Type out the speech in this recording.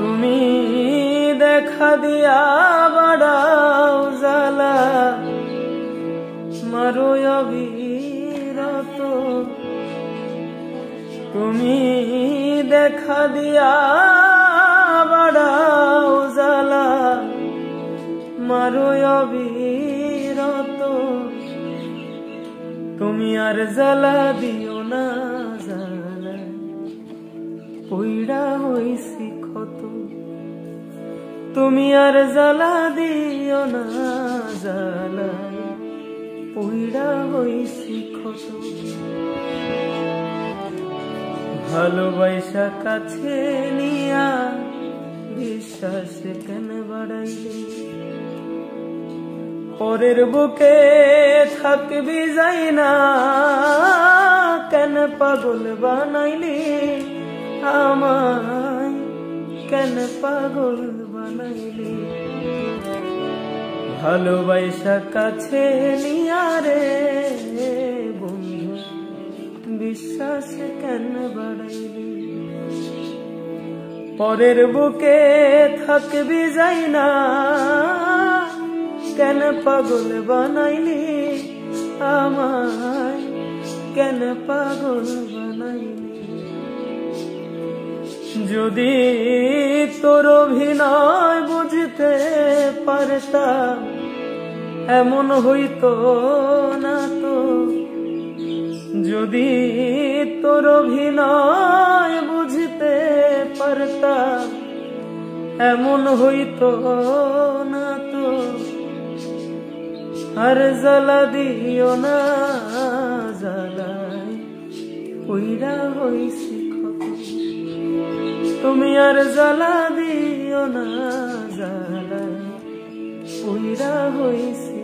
তুমি দেখা দিয়া বাড়াও জ্বালা মারো অবিরত। তুমি দেখা দিয়া বাড়াও জ্বালা মারো অবিরত। তুমি আর জ্বালা দিও না জ্বালা পইড়া হইছি ক্ষত। তুমি আর জ্বালা দিও না জ্বালা পইড়া হইছি ক্ষত। ভালোবাসা কাছে নিয়া বিশ্বাস কেন বাড়াইলি? পরের বুকে থাকবি যাই না কেন পাগল বানাইলি আমায়? কেন পাগল বানাইলি? ভালোবাসা কাছে নিয়া রে বন্ধু বিশ্বাস কেন বাড়াইলি? পরের বুকে থাকবি যাই না কেন পাগল বানাইলি আমায়? কেন পাগল বানাইলি? যদি তোর অভিনয় বুঝতে পারতাম এমন হইতো না তো। যদি তোর অভিনয় বুঝতে পারতাম এমন হইতো না তো। আর জ্বালা দিও না জ্বালায় পইড়া হইছি ক্ষত। তুমি আর জ্বালা দিও না জ্বালায় পইড়া হইছি